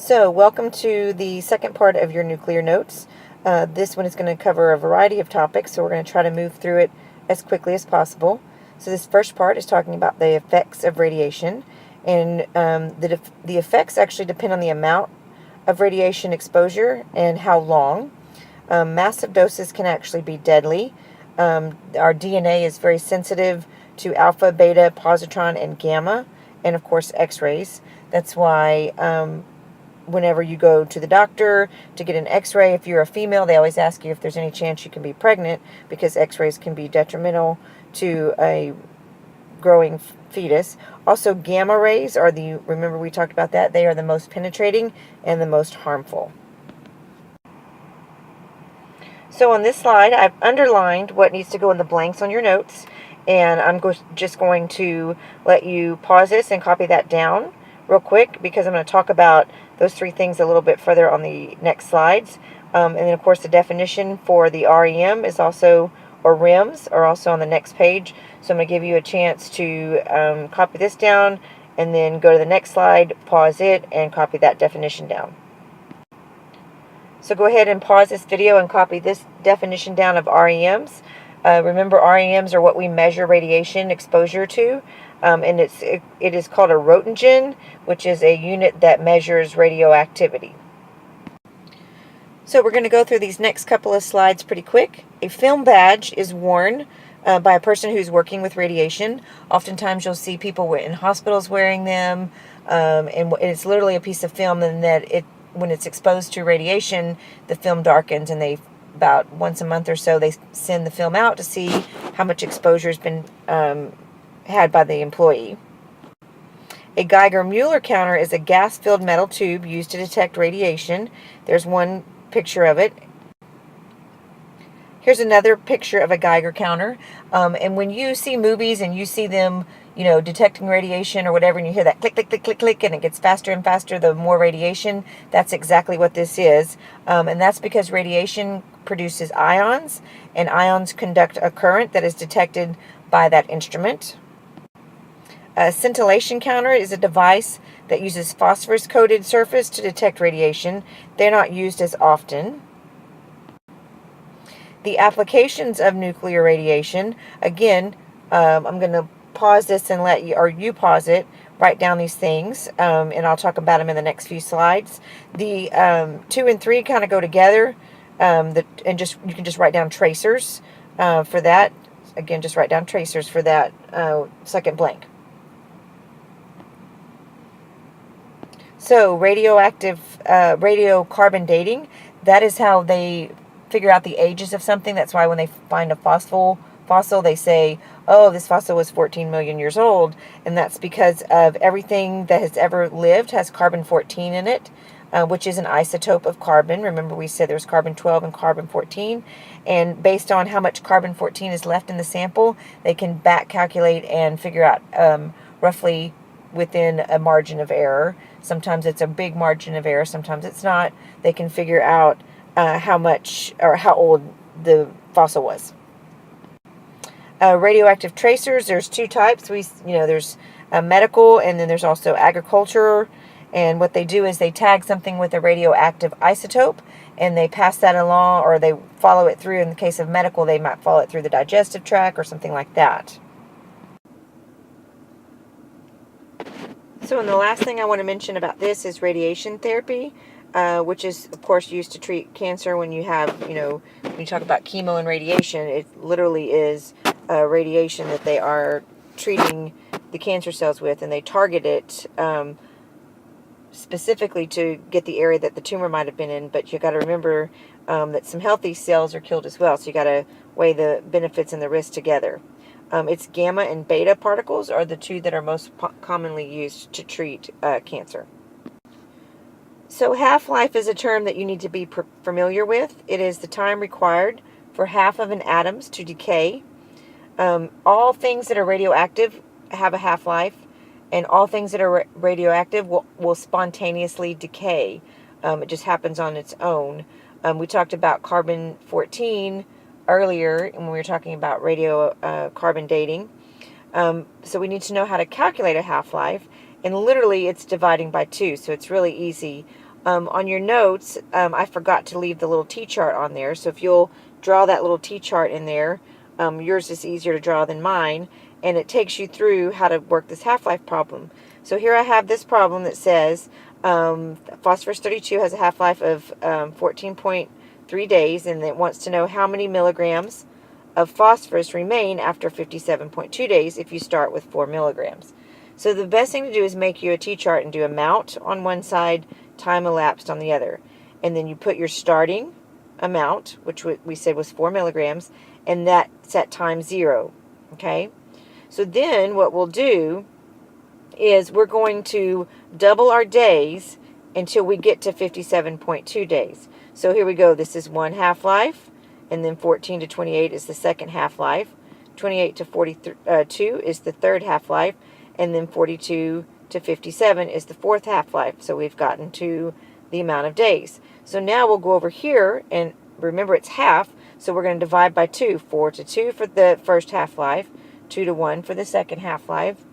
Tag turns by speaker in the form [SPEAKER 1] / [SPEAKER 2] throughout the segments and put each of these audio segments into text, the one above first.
[SPEAKER 1] So, welcome to the second part of your nuclear notes. This one is going to cover a variety of topics, so we're going to try to move through it as quickly as possible. So, this first part is talking about the effects of radiation, and the effects actually depend on the amount of radiation exposure and how long. Massive doses can actually be deadly. Our DNA is very sensitive to alpha, beta, positron, and gamma, and of course X-rays. That's why whenever you go to the doctor to get an x-ray, if you're a female, they always ask you if there's any chance you can be pregnant, because x-rays can be detrimental to a growing fetus. Also, gamma rays are remember we talked about that, they are the most penetrating and the most harmful. So on this slide, I've underlined what needs to go in the blanks on your notes, and I'm just going to let you pause this and copy that down real quick, because I'm going to talk about those three things a little bit further on the next slides. And then, of course, the definition for the REM is also, or REMs, are also on the next page. So I'm going to give you a chance to copy this down, and then go to the next slide, pause it, and copy that definition down. So go ahead and pause this video and copy this definition down of REMs. Remember, REMs are what we measure radiation exposure to, and it is called a Roentgen, which is a unit that measures radioactivity. So we're going to go through these next couple of slides pretty quick. A film badge is worn by a person who's working with radiation. Oftentimes you'll see people in hospitals wearing them, and it's literally a piece of film, and that when it's exposed to radiation, the film darkens, and about once a month or so, they send the film out to see how much exposure has been had by the employee. A Geiger-Müller counter is a gas-filled metal tube used to detect radiation. There's one picture of it. Here's another picture of a Geiger counter. And when you see movies and you see them, detecting radiation or whatever, and you hear that click, click, click, click, click, and it gets faster and faster the more radiation, that's exactly what this is. And that's because radiation produces ions, and ions conduct a current that is detected by that instrument. A scintillation counter is a device that uses phosphorus-coated surface to detect radiation. They're not used as often. The applications of nuclear radiation, again, I'm going to pause this and let you, or you pause it, write down these things, and I'll talk about them in the next few slides. The 2 and 3 kind of go together, and you can just write down tracers for that. Again, just write down tracers for that second blank. So radiocarbon dating, that is how they figure out the ages of something. That's why when they find a fossil, they say, oh, this fossil was 14 million years old. And that's because of everything that has ever lived has carbon-14 in it, which is an isotope of carbon. Remember, we said there's carbon-12 and carbon-14. And based on how much carbon-14 is left in the sample, they can back calculate and figure out roughly within a margin of error. Sometimes it's a big margin of error, sometimes it's not. They can figure out how much or how old the fossil was. Radioactive tracers, there's two types. There's medical, and then there's also agriculture. And what they do is they tag something with a radioactive isotope, and they pass that along, or they follow it through. In the case of medical, they might follow it through the digestive tract or something like that. So, and the last thing I want to mention about this is radiation therapy, which is, of course, used to treat cancer. When you have, when you talk about chemo and radiation, it literally is radiation that they are treating the cancer cells with, and they target it specifically to get the area that the tumor might have been in. But you got to remember that some healthy cells are killed as well, so you got to weigh the benefits and the risks together. It's gamma and beta particles are the two that are most commonly used to treat cancer. So half-life is a term that you need to be familiar with. It is the time required for half of an atom to decay. All things that are radioactive have a half-life, and all things that are radioactive will spontaneously decay. It just happens on its own. We talked about carbon-14 earlier when we were talking about radiocarbon dating. So we need to know how to calculate a half-life, and literally it's dividing by 2, so it's really easy. On your notes, I forgot to leave the little T-chart on there, so if you'll draw that little T-chart in there, yours is easier to draw than mine, and it takes you through how to work this half-life problem. So here I have this problem that says phosphorus 32 has a half-life of 14.3 days, and it wants to know how many milligrams of phosphorus remain after 57.2 days if you start with 4 milligrams. So the best thing to do is make you a T-chart and do amount on one side, time elapsed on the other. And then you put your starting amount, which we said was 4 milligrams, and that's at time 0. Okay? So then what we'll do is we're going to double our days until we get to 57.2 days. So here we go. This is one half-life, and then 14 to 28 is the second half-life. 28 to 42 is the third half-life, and then 42 to 57 is the fourth half-life. So we've gotten to the amount of days. So now we'll go over here, and remember it's half, so we're going to divide by 2. 4 to 2 for the first half-life, 2 to 1 for the second half-life,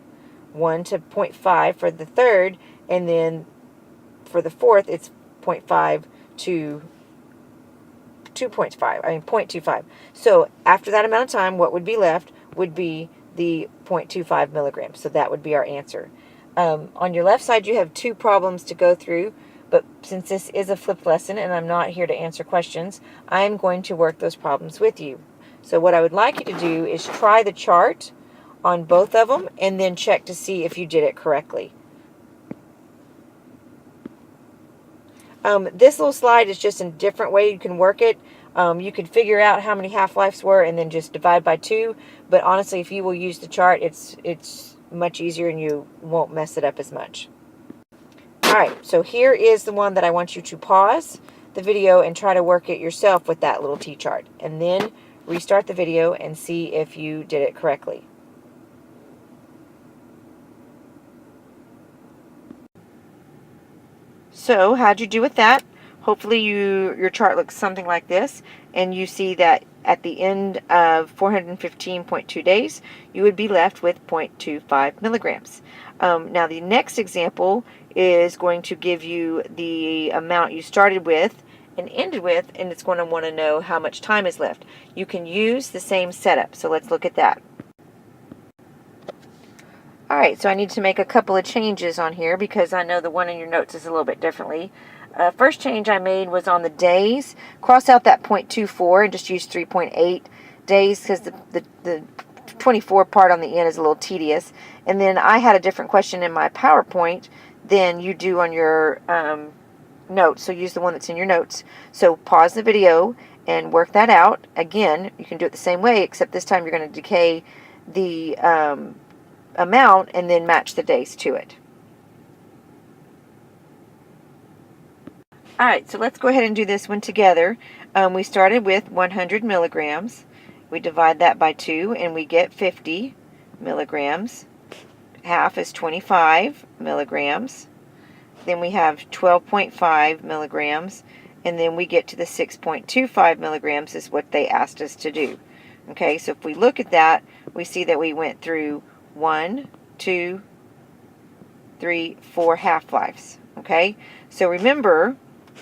[SPEAKER 1] 1 to 0.5 for the third, and then for the fourth it's 0.5 to 0.25. So after that amount of time, what would be left would be the 0.25 milligrams. So that would be our answer. On your left side, you have 2 problems to go through, but since this is a flipped lesson and I'm not here to answer questions, I'm going to work those problems with you. So what I would like you to do is try the chart on both of them and then check to see if you did it correctly. This little slide is just a different way you can work it. You could figure out how many half-lives were and then just divide by 2, but honestly, if you will use the chart, it's much easier and you won't mess it up as much. Alright, so here is the one that I want you to pause the video and try to work it yourself with that little T-chart, and then restart the video and see if you did it correctly. So, how'd you do with that? Hopefully your chart looks something like this, and you see that at the end of 415.2 days, you would be left with 0.25 milligrams. Now the next example is going to give you the amount you started with and ended with, and it's going to want to know how much time is left. You can use the same setup, so let's look at that. Alright, so I need to make a couple of changes on here because I know the one in your notes is a little bit differently. First change I made was on the days. Cross out that 0.24 and just use 3.8 days because the 24 part on the end is a little tedious. And then I had a different question in my PowerPoint than you do on your notes, so use the one that's in your notes. So pause the video and work that out. Again, you can do it the same way, except this time you're going to decay the amount and then match the days to it. Alright, so let's go ahead and do this one together. We started with 100 milligrams. We divide that by 2 and we get 50 milligrams. Half is 25 milligrams. Then we have 12.5 milligrams. And then we get to the 6.25 milligrams is what they asked us to do. Okay, so if we look at that, we see that we went through 1, 2, 3, 4 half-lives. Okay, so remember,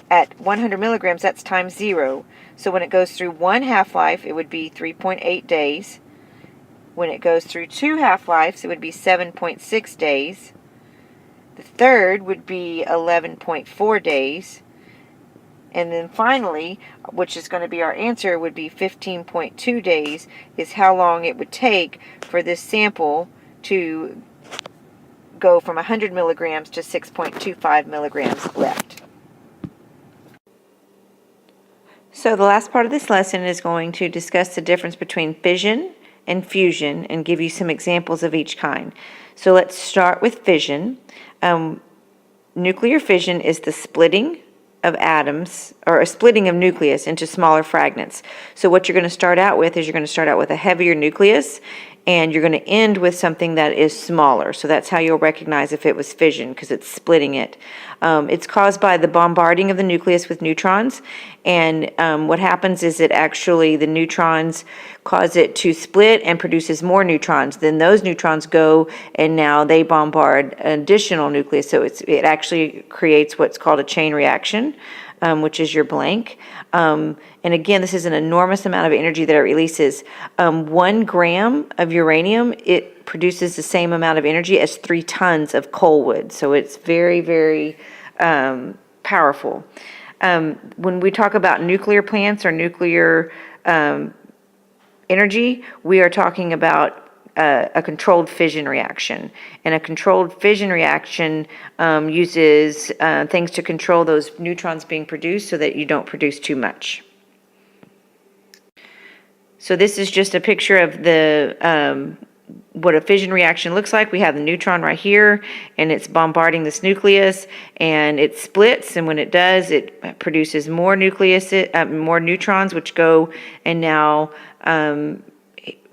[SPEAKER 1] at 100 milligrams, that's times 0. So when it goes through 1 half-life, it would be 3.8 days. When it goes through 2 half-lives, it would be 7.6 days. The third would be 11.4 days. And then finally, which is going to be our answer, would be 15.2 days is how long it would take for this sample to go from 100 milligrams to 6.25 milligrams left. So the last part of this lesson is going to discuss the difference between fission and fusion and give you some examples of each kind. So let's start with fission. Nuclear fission is the splitting of atoms, or a splitting of nucleus into smaller fragments. So what you're going to start out with is you're going to start out with a heavier nucleus, and you're going to end with something that is smaller. So that's how you'll recognize if it was fission, because it's splitting it. It's caused by the bombarding of the nucleus with neutrons, and what happens is it actually, the neutrons cause it to split and produces more neutrons. Then those neutrons go and now they bombard an additional nucleus. So it actually creates what's called a chain reaction, which is your blank. And again, this is an enormous amount of energy that it releases. 1 gram of uranium, it produces the same amount of energy as 3 tons of coal would. So it's very, very powerful. When we talk about nuclear plants or nuclear energy, we are talking about a controlled fission reaction. And a controlled fission reaction uses things to control those neutrons being produced so that you don't produce too much. So this is just a picture of the what a fission reaction looks like. We have the neutron right here, and it's bombarding this nucleus, and it splits, and when it does, it produces more more neutrons, which go and now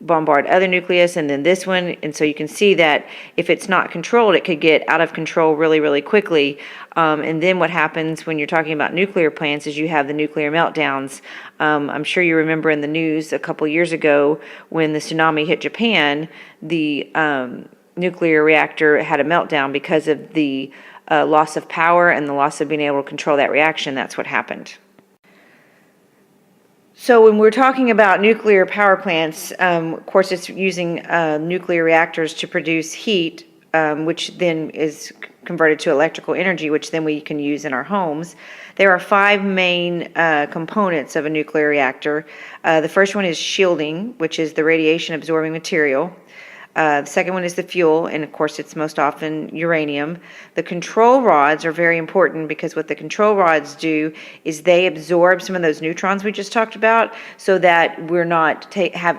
[SPEAKER 1] bombard other nucleus, and then this one. And so you can see that if it's not controlled, it could get out of control really, really quickly. And then what happens when you're talking about nuclear plants is you have the nuclear meltdowns. I'm sure you remember in the news a couple years ago when the tsunami hit Japan, the nuclear reactor had a meltdown because of the loss of power and the loss of being able to control that reaction. That's what happened. So when we're talking about nuclear power plants, of course, it's using nuclear reactors to produce heat, which then is converted to electrical energy, which then we can use in our homes. There are 5 main components of a nuclear reactor. The first one is shielding, which is the radiation absorbing material. The second one is the fuel, and of course it's most often uranium. The control rods are very important because what the control rods do is they absorb some of those neutrons we just talked about so that we're not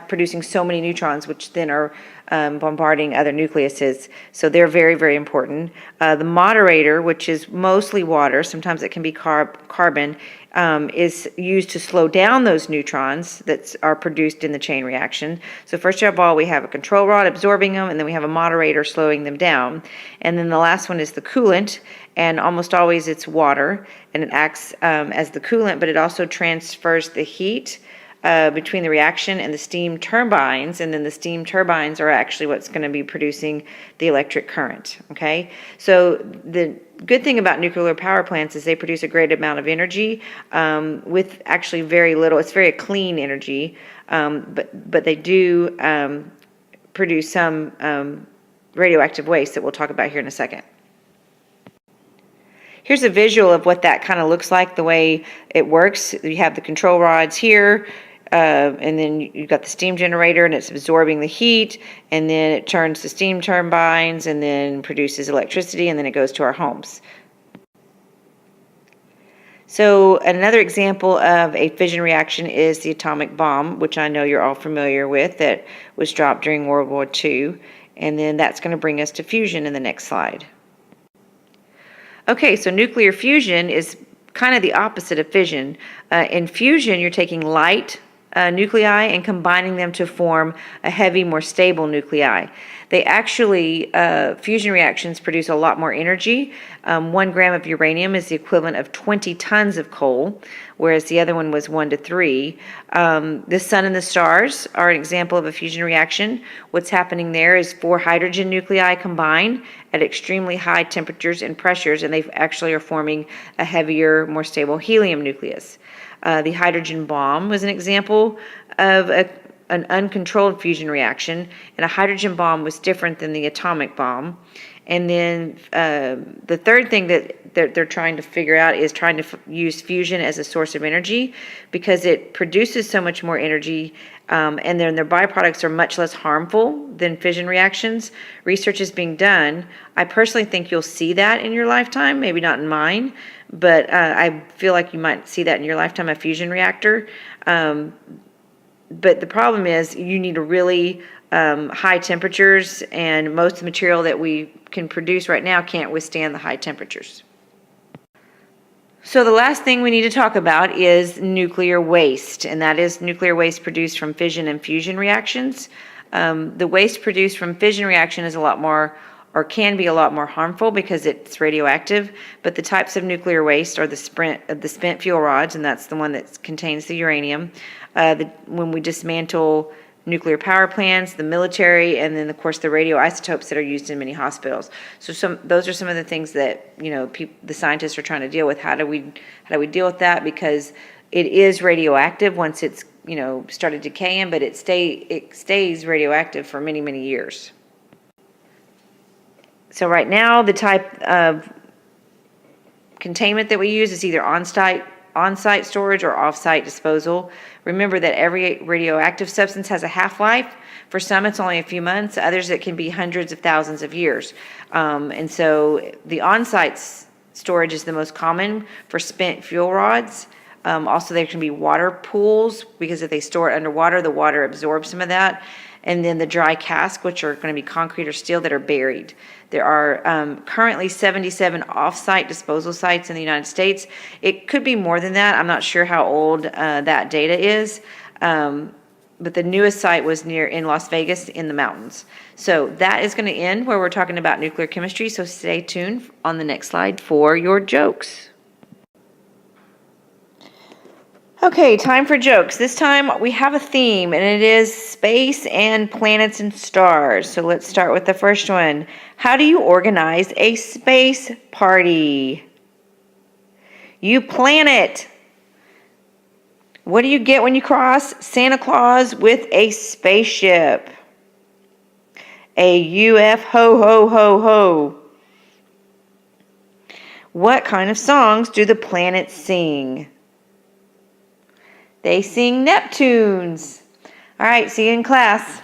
[SPEAKER 1] producing so many neutrons, which then are bombarding other nucleuses. So they're very, very important. The moderator, which is mostly water, sometimes it can be carbon, is used to slow down those neutrons that are produced in the chain reaction. So first of all, we have a control rod absorbing them, and then we have a moderator slowing them down. And then the last one is the coolant, and almost always it's water, and it acts as the coolant, but it also transfers the heat between the reaction and the steam turbines, and then the steam turbines are actually what's going to be producing the electric current. Okay, so the good thing about nuclear power plants is they produce a great amount of energy with actually very little. It's very clean energy, but they do produce some radioactive waste that we'll talk about here in a second. Here's a visual of what that kind of looks like, the way it works. You have the control rods here, and then you've got the steam generator, and it's absorbing the heat, and then it turns the steam turbines, and then produces electricity, and then it goes to our homes. So another example of a fission reaction is the atomic bomb, which I know you're all familiar with, that was dropped during World War II, and then that's going to bring us to fusion in the next slide. Okay, so nuclear fusion is kind of the opposite of fission. In fusion, you're taking light nuclei and combining them to form a heavy, more stable nuclei. They actually, fusion reactions produce a lot more energy. 1 gram of uranium is the equivalent of 20 tons of coal, whereas the other one was 1 to 3. The sun and the stars are an example of a fusion reaction. What's happening there is 4 hydrogen nuclei combine at extremely high temperatures and pressures, and they actually are forming a heavier, more stable helium nucleus. The hydrogen bomb was an example of an uncontrolled fusion reaction, and a hydrogen bomb was different than the atomic bomb. And then the third thing that they're trying to figure out is trying to use fusion as a source of energy, because it produces so much more energy, and then their byproducts are much less harmful than fission reactions. Research is being done. I personally think you'll see that in your lifetime, maybe not in mine, but I feel like you might see that in your lifetime, a fusion reactor. But the problem is you need a really high temperatures, and most of the material that we can produce right now can't withstand the high temperatures. So the last thing we need to talk about is nuclear waste, and that is nuclear waste produced from fission and fusion reactions.
[SPEAKER 2] The waste produced from fission reaction is a lot more, or can be a lot more harmful because it's radioactive, but the types of nuclear waste are the spent fuel rods, and that's the one that contains the uranium. When we dismantle nuclear power plants, the military, and then of course the radioisotopes that are used in many hospitals. So those are some of the things that the scientists are trying to deal with. How do we deal with that? Because it is radioactive once it's started decaying, but it stays radioactive for many, many years. So right now, the type of containment that we use is either on-site storage or off-site disposal. Remember that every radioactive substance has a half-life. For some, it's only a few months. Others, it can be hundreds of thousands of years. And so the on-site storage is the most common for spent fuel rods. Also, there can be water pools, because if they store it underwater, the water absorbs some of that. And then the dry cask, which are going to be concrete or steel that are buried. There are currently 77 off-site disposal sites in the United States. It could be more than that. I'm not sure how old that data is. But the newest site was in Las Vegas in the mountains. So that is going to end where we're talking about nuclear chemistry. So stay tuned on the next slide for your jokes. Okay, time for jokes. This time we have a theme, and it is space and planets and stars. So let's start with the first one. How do you organize a space party? You plan it. What do you get when you cross Santa Claus with a spaceship? A UF ho ho ho ho. What kind of songs do the planets sing? They sing Neptunes. All right, see you in class.